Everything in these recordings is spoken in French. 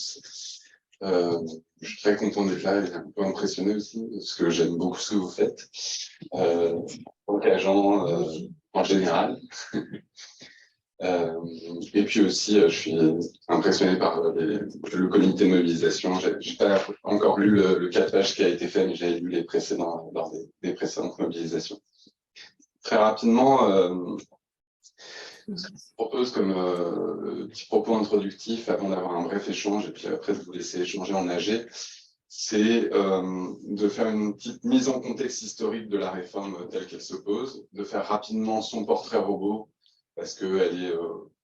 tous. Je suis très content d'être là et un peu impressionné aussi, parce que j'aime beaucoup ce que vous faites, en tant qu'agent en général. Et puis aussi, je suis impressionné par le comité de mobilisation. J'ai pas encore lu le 4 pages qui a été fait, mais j'ai lu les précédents lors des précédentes mobilisations. Très rapidement, je propose comme petit propos introductif, avant d'avoir un bref échange, et puis après de vous laisser échanger en AG, c'est de faire une petite mise en contexte historique de la réforme telle qu'elle se pose, de faire rapidement son portrait robot, parce qu'elle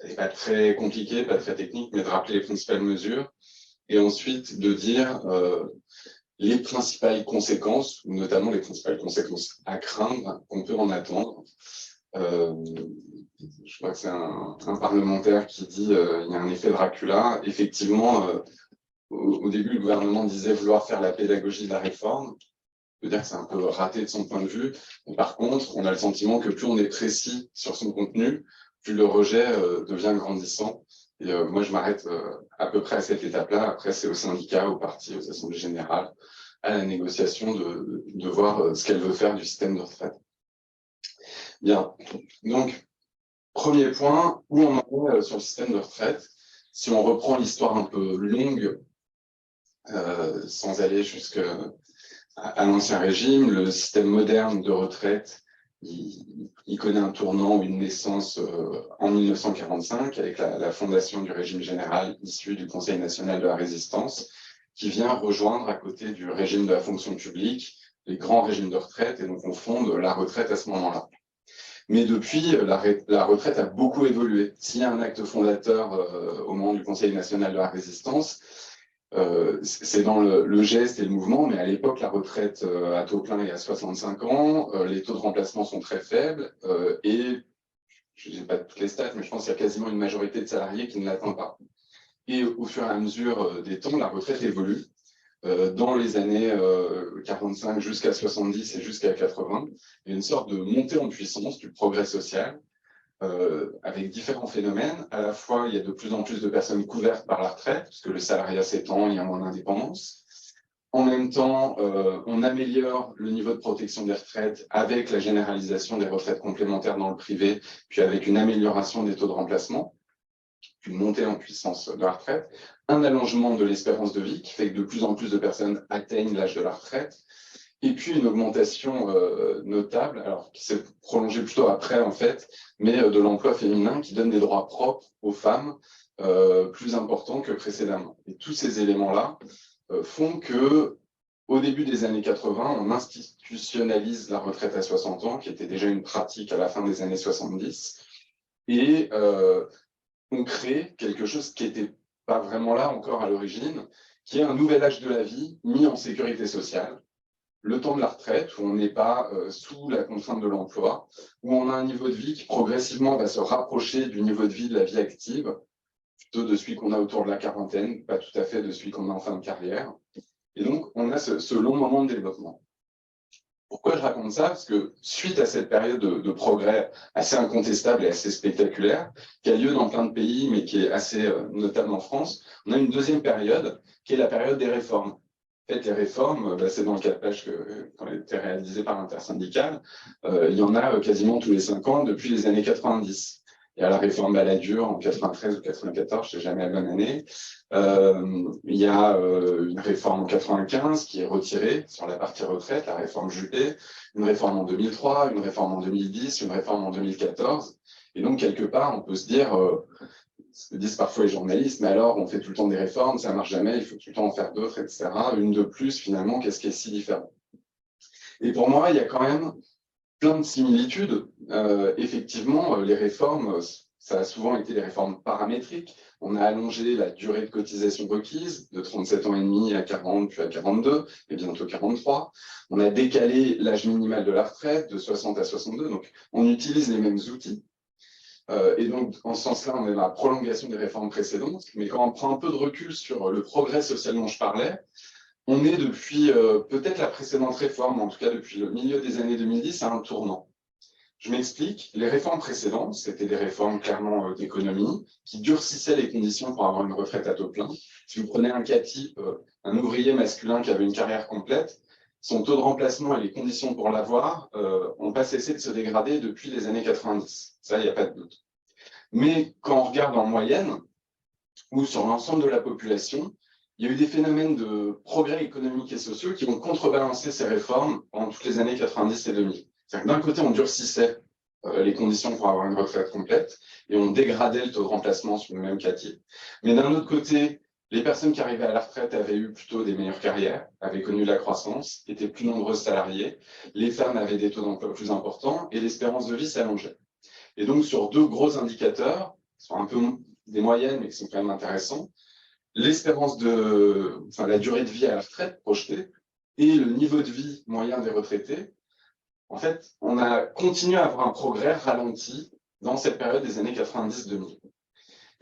est pas très compliquée, pas très technique, mais de rappeler les principales mesures, et ensuite de dire les principales conséquences, notamment les principales conséquences à craindre qu'on peut en attendre. Je crois que c'est un parlementaire qui dit il y a un effet Dracula. Effectivement, au début, le gouvernement disait vouloir faire la pédagogie de la réforme. Je veux dire que c'est un peu raté de son point de vue. Mais par contre, on a le sentiment que plus on est précis sur son contenu, plus le rejet devient grandissant. Et moi, je m'arrête à peu près à cette étape-là. Après, c'est aux syndicats, aux partis, aux assemblées générales, à la négociation de voir ce qu'elle veut faire du système de retraite. Bien, donc, premier point, où on en est sur le système de retraite. Si on reprend l'histoire un peu longue, sans aller jusqu'à l'Ancien Régime, le système moderne de retraite, il connaît un tournant ou une naissance en 1945 avec la fondation du régime général issu du Conseil national de la résistance, qui vient rejoindre à côté du régime de la fonction publique les grands régimes de retraite, et donc on fonde la retraite à ce moment-là. Mais depuis, la retraite a beaucoup évolué. S'il y a un acte fondateur au moment du Conseil national de la résistance, c'est dans le geste et le mouvement, mais à l'époque, la retraite à taux plein est à 65 ans, les taux de remplacement sont très faibles, et je n'ai pas toutes les stats, mais je pense qu'il y a quasiment une majorité de salariés qui ne l'atteint pas. Et au fur et à mesure des temps, la retraite évolue. Dans les années 45 jusqu'à 70 et jusqu'à 80, il y a une sorte de montée en puissance du progrès social, avec différents phénomènes. À la fois, il y a de plus en plus de personnes couvertes par la retraite, puisque le salariat s'étend, il y a moins d'indépendance. En même temps, on améliore le niveau de protection des retraites avec la généralisation des retraites complémentaires dans le privé, puis avec une amélioration des taux de remplacement, une montée en puissance de la retraite, un allongement de l'espérance de vie qui fait que de plus en plus de personnes atteignent l'âge de la retraite, et puis une augmentation notable, alors qui s'est prolongée plutôt après en fait, mais de l'emploi féminin qui donne des droits propres aux femmes plus importants que précédemment. Et tous ces éléments-là font que, au début des années 80, on institutionnalise la retraite à 60 ans, qui était déjà une pratique à la fin des années 70, et on crée quelque chose qui n'était pas vraiment là encore à l'origine, qui est un nouvel âge de la vie mis en sécurité sociale, le temps de la retraite, où on n'est pas sous la contrainte de l'emploi, où on a un niveau de vie qui progressivement va se rapprocher du niveau de vie de la vie active, plutôt de celui qu'on a autour de la quarantaine, pas tout à fait de celui qu'on a en fin de carrière. Et donc, on a ce long moment de développement. Pourquoi je raconte ça? Parce que suite à cette période de progrès assez incontestable et assez spectaculaire, qui a lieu dans plein de pays, mais qui est assez notable en France, on a une deuxième période, qui est la période des réformes. En fait, les réformes, c'est dans le 4 pages qui a été réalisé par l'intersyndicale, il y en a quasiment tous les 5 ans depuis les années 90. Il y a la réforme Balladur en 93 ou 94, je ne sais jamais la bonne année. Il y a une réforme en 95 qui est retirée sur la partie retraite, la réforme Juppé, une réforme en 2003, une réforme en 2010, une réforme en 2014. Et donc, quelque part, on peut se dire, ce que disent parfois les journalistes, mais alors, on fait tout le temps des réformes, ça ne marche jamais, il faut tout le temps en faire d'autres, etc. Une de plus, finalement, qu'est-ce qui est si différent? Et pour moi, il y a quand même plein de similitudes. Effectivement, les réformes, ça a souvent été des réformes paramétriques. On a allongé la durée de cotisation requise de 37 ans et demi à 40, puis à 42, et bientôt 43. On a décalé l'âge minimal de la retraite de 60 à 62. Donc, on utilise les mêmes outils. Et donc, en ce sens-là, on est dans la prolongation des réformes précédentes. Mais quand on prend un peu de recul sur le progrès social dont je parlais, on est depuis peut-être la précédente réforme, en tout cas depuis le milieu des années 2010, à un tournant. Je m'explique, les réformes précédentes, c'était des réformes clairement d'économie, qui durcissaient les conditions pour avoir une retraite à taux plein. Si vous prenez un cas type, un ouvrier masculin qui avait une carrière complète, son taux de remplacement et les conditions pour l'avoir n'ont pas cessé de se dégrader depuis les années 90. Ça, il n'y a pas de doute. Mais quand on regarde en moyenne, ou sur l'ensemble de la population, il y a eu des phénomènes de progrès économiques et sociaux qui ont contrebalancé ces réformes pendant toutes les années 90 et 2000. C'est-à-dire que d'un côté, on durcissait les conditions pour avoir une retraite complète et on dégradait le taux de remplacement sur le même cas type. Mais d'un autre côté, les personnes qui arrivaient à la retraite avaient eu plutôt des meilleures carrières, avaient connu la croissance, étaient plus nombreuses salariées, les femmes avaient des taux d'emploi plus importants et l'espérance de vie s'allongeait. Et donc, sur deux gros indicateurs, qui sont un peu des moyennes, mais qui sont quand même intéressants, la durée de vie à la retraite projetée et le niveau de vie moyen des retraités, en fait, on a continué à avoir un progrès ralenti dans cette période des années 90-2000.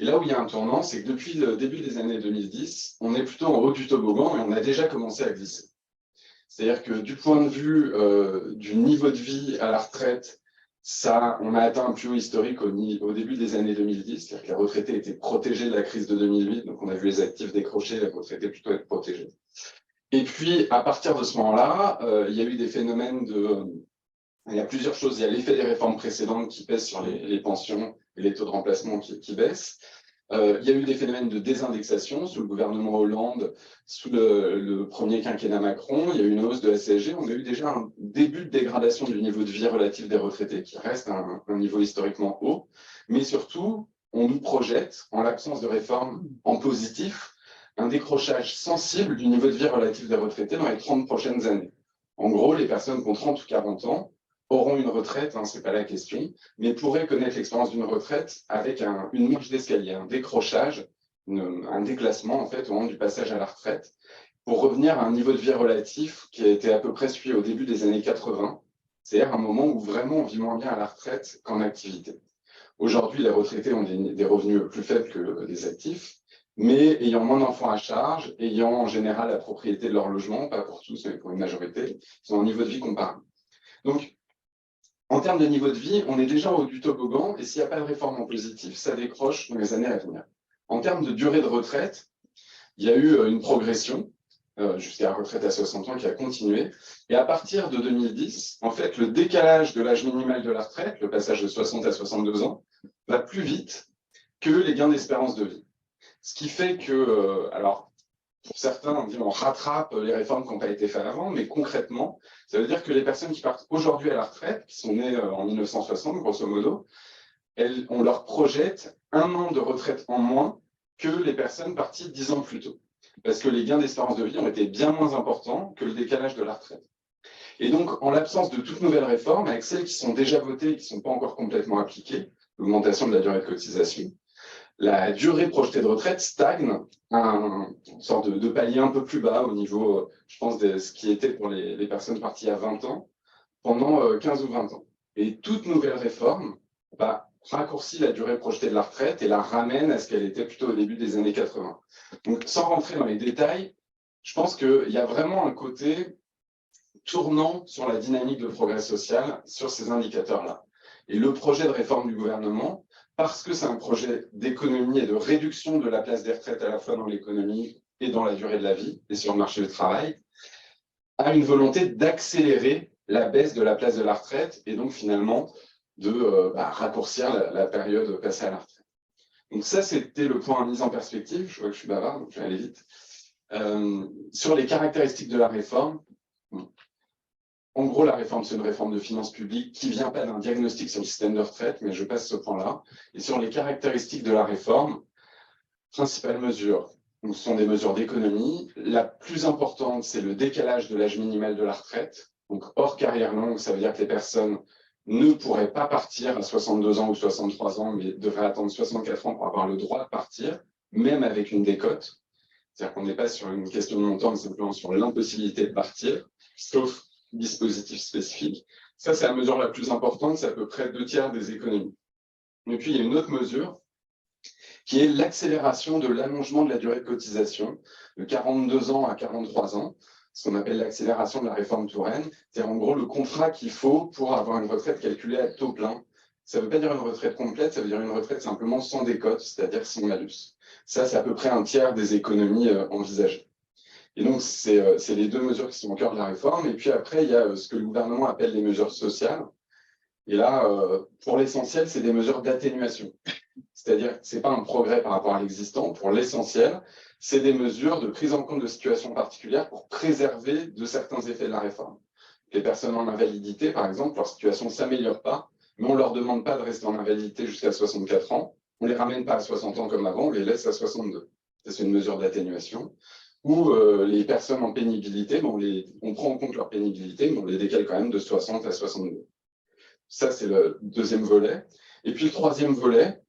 Et là où il y a un tournant, c'est que depuis le début des années 2010, on est plutôt en haut du toboggan et on a déjà commencé à glisser. C'est-à-dire que du point de vue du niveau de vie à la retraite, on a atteint un plus haut historique au début des années 2010, c'est-à-dire que les retraités étaient protégés de la crise de 2008, donc on a vu les actifs décrocher, les retraités plutôt être protégés. Et puis, à partir de ce moment-là, il y a eu des phénomènes il y a plusieurs choses. Il y a l'effet des réformes précédentes qui pèsent sur les pensions et les taux de remplacement qui baissent. Il y a eu des phénomènes de désindexation sous le gouvernement Hollande, sous le premier quinquennat Macron. Il y a eu une hausse de la CSG. On a eu déjà un début de dégradation du niveau de vie relatif des retraités, qui reste un niveau historiquement haut. Mais surtout, on nous projette, en l'absence de réformes en positif, un décrochage sensible du niveau de vie relatif des retraités dans les 30 prochaines années. En gros, les personnes qui ont 30 ou 40 ans auront une retraite, ce n'est pas la question, mais pourraient connaître l'expérience d'une retraite avec une marche d'escalier, un décrochage, un déclassement en fait au moment du passage à la retraite, pour revenir à un niveau de vie relatif qui a été à peu près celui au début des années 80, c'est-à-dire un moment où vraiment on vit moins bien à la retraite qu'en activité. Aujourd'hui, les retraités ont des revenus plus faibles que les actifs, mais ayant moins d'enfants à charge, ayant en général la propriété de leur logement, pas pour tous, mais pour une majorité, ils ont un niveau de vie comparable. Donc, en termes de niveau de vie, on est déjà au haut du toboggan, et s'il n'y a pas de réforme en positif, ça décroche dans les années à venir. En termes de durée de retraite, il y a eu une progression jusqu'à la retraite à 60 ans qui a continué. Et à partir de 2010, en fait, le décalage de l'âge minimal de la retraite, le passage de 60 à 62 ans, va plus vite que les gains d'espérance de vie. Ce qui fait que, alors, pour certains, on rattrape les réformes qui n'ont pas été faites avant, mais concrètement, ça veut dire que les personnes qui partent aujourd'hui à la retraite, qui sont nées en 1960, grosso modo, on leur projette 1 an de retraite en moins que les personnes parties 10 ans plus tôt. Parce que les gains d'espérance de vie ont été bien moins importants que le décalage de la retraite. Et donc, en l'absence de toute nouvelle réforme, avec celles qui sont déjà votées et qui ne sont pas encore complètement appliquées, l'augmentation de la durée de cotisation, la durée projetée de retraite stagne à une sorte de palier un peu plus bas au niveau, je pense, de ce qui était pour les personnes parties à 20 ans pendant 15 ou 20 ans. Et toute nouvelle réforme raccourcit la durée projetée de la retraite et la ramène à ce qu'elle était plutôt au début des années 80. Donc, sans rentrer dans les détails, je pense qu'il y a vraiment un côté tournant sur la dynamique de progrès social sur ces indicateurs-là. Et le projet de réforme du gouvernement, parce que c'est un projet d'économie et de réduction de la place des retraites à la fois dans l'économie et dans la durée de la vie et sur le marché du travail, a une volonté d'accélérer la baisse de la place de la retraite et donc finalement de raccourcir la période passée à la retraite. Donc ça, c'était le point mis en perspective. Je vois que je suis bavard, donc je vais aller vite. Sur les caractéristiques de la réforme, en gros, la réforme, c'est une réforme de finances publiques qui ne vient pas d'un diagnostic sur le système de retraite, mais je passe ce point-là. Et sur les caractéristiques de la réforme, principales mesures, ce sont des mesures d'économie. La plus importante, c'est le décalage de l'âge minimal de la retraite. Donc, hors carrière longue, ça veut dire que les personnes ne pourraient pas partir à 62 ans ou 63 ans, mais devraient attendre 64 ans pour avoir le droit de partir, même avec une décote. C'est-à-dire qu'on n'est pas sur une question de montant, mais simplement sur l'impossibilité de partir, sauf dispositif spécifique. Ça, c'est la mesure la plus importante, c'est à peu près 2/3 des économies. Et puis, il y a une autre mesure qui est l'accélération de l'allongement de la durée de cotisation de 42 ans à 43 ans. ce qu'on appelle l'accélération de la réforme Touraine, c'est-à-dire en gros le contrat qu'il faut pour avoir une retraite calculée à taux plein. Ça ne veut pas dire une retraite complète, ça veut dire une retraite simplement sans décote, c'est-à-dire sans malus. Ça, c'est à peu près un tiers des économies envisagées. Et donc, c'est les deux mesures qui sont au cœur de la réforme. Et puis après, il y a ce que le gouvernement appelle les mesures sociales. Et là, pour l'essentiel, c'est des mesures d'atténuation. C'est-à-dire que ce n'est pas un progrès par rapport à l'existant. Pour l'essentiel, c'est des mesures de prise en compte de situations particulières pour préserver de certains effets de la réforme. Les personnes en invalidité, par exemple, leur situation ne s'améliore pas, mais on ne leur demande pas de rester en invalidité jusqu'à 64 ans. On ne les ramène pas à 60 ans comme avant, on les laisse à 62. C'est une mesure d'atténuation. Ou les personnes en pénibilité, on prend en compte leur pénibilité, mais on les décale quand même de 60 à 62. Ça, c'est le deuxième volet. Et puis le troisième volet,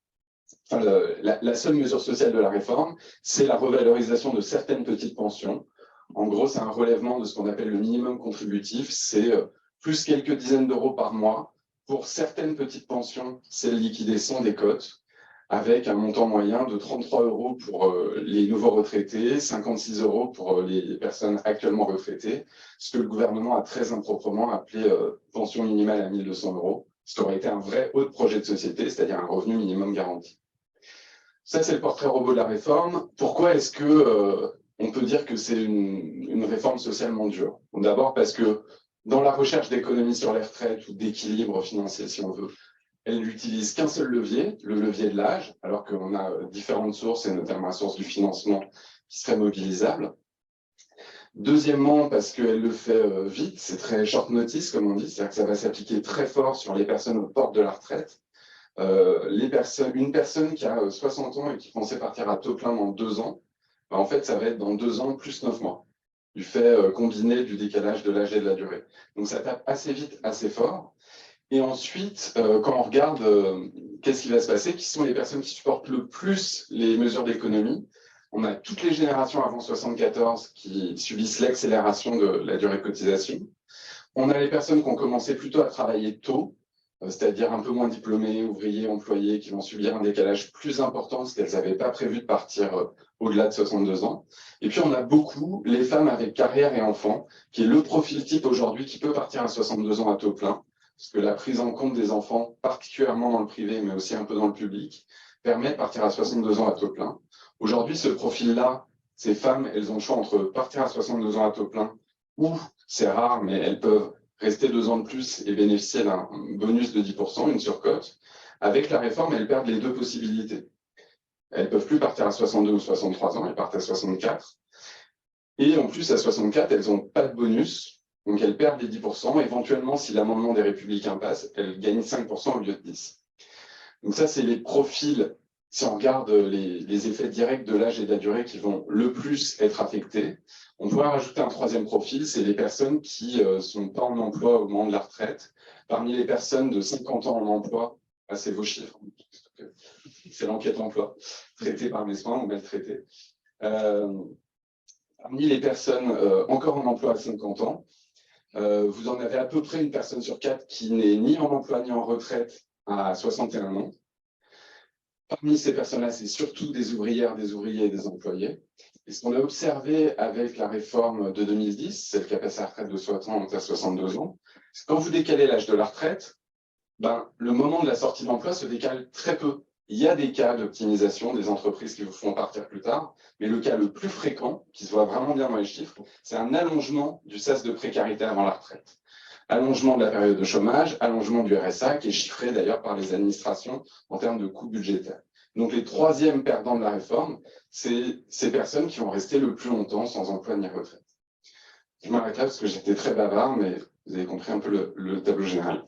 enfin, la seule mesure sociale de la réforme, c'est la revalorisation de certaines petites pensions. En gros, c'est un relèvement de ce qu'on appelle le minimum contributif. C'est plus quelques dizaines d'euros par mois pour certaines petites pensions, celles liquidées sans décote, avec un montant moyen de 33 € pour les nouveaux retraités, 56 € pour les personnes actuellement retraitées, ce que le gouvernement a très improprement appelé pension minimale à 1 200 €, ce qui aurait été un vrai haut projet de société, c'est-à-dire un revenu minimum garanti. Ça, c'est le portrait robot de la réforme. Pourquoi est-ce que on peut dire que c'est une réforme socialement dure? D'abord parce que dans la recherche d'économie sur les retraites ou d'équilibre financier, si on veut, elle n'utilise qu'un seul levier, le levier de l'âge, alors qu'on a différentes sources, et notamment la source du financement qui serait mobilisable. Deuxièmement, parce qu'elle le fait vite, c'est très short notice, comme on dit, c'est-à-dire que ça va s'appliquer très fort sur les personnes aux portes de la retraite. Une personne qui a 60 ans et qui pensait partir à taux plein dans 2 ans, ben en fait, ça va être dans 2 ans plus 9 mois, du fait combiné du décalage de l'âge et de la durée. Donc ça tape assez vite, assez fort. Et ensuite, quand on regarde qu'est-ce qui va se passer, qui sont les personnes qui supportent le plus les mesures d'économie, on a toutes les générations avant 74 qui subissent l'accélération de la durée de cotisation. On a les personnes qui ont commencé plutôt à travailler tôt, c'est-à-dire un peu moins diplômés, ouvriers, employés, qui vont subir un décalage plus important parce qu'elles n'avaient pas prévu de partir au-delà de 62 ans. Et puis, on a beaucoup les femmes avec carrière et enfants, qui est le profil type aujourd'hui qui peut partir à 62 ans à taux plein, parce que la prise en compte des enfants, particulièrement dans le privé, mais aussi un peu dans le public, permet de partir à 62 ans à taux plein. Aujourd'hui, ce profil-là, ces femmes, elles ont le choix entre partir à 62 ans à taux plein, ou, c'est rare, mais elles peuvent rester 2 ans de plus et bénéficier d'un bonus de 10%, une surcote. Avec la réforme, elles perdent les deux possibilités. Elles ne peuvent plus partir à 62 ou 63 ans, elles partent à 64. Et en plus, à 64, elles n'ont pas de bonus, donc elles perdent les 10%. Éventuellement, si l'amendement des Républicains passe, elles gagnent 5% au lieu de 10%. Donc ça, c'est les profils, si on regarde les effets directs de l'âge et de la durée qui vont le plus être affectés. On pourrait rajouter un troisième profil, c'est les personnes qui ne sont pas en emploi au moment de la retraite. Parmi les personnes de 50 ans en emploi, c'est vos chiffres, c'est l'enquête emploi, traitée par mes soins ou maltraitée. Parmi les personnes encore en emploi à 50 ans, vous en avez à peu près une personne sur 4 qui n'est ni en emploi ni en retraite à 61 ans. Parmi ces personnes-là, c'est surtout des ouvrières, des ouvriers et des employés. Et ce qu'on a observé avec la réforme de 2010, celle qui a passé la retraite de 60 à 62 ans, c'est quand vous décalez l'âge de la retraite, le moment de la sortie de l'emploi se décale très peu. Il y a des cas d'optimisation des entreprises qui vous font partir plus tard, mais le cas le plus fréquent, qui se voit vraiment bien dans les chiffres, c'est un allongement du sas de précarité avant la retraite. Allongement de la période de chômage, allongement du RSA, qui est chiffré d'ailleurs par les administrations en termes de coûts budgétaires. Donc les troisièmes perdants de la réforme, c'est ces personnes qui vont rester le plus longtemps sans emploi ni retraite. Je m'arrête là parce que j'étais très bavard, mais vous avez compris un peu le tableau général.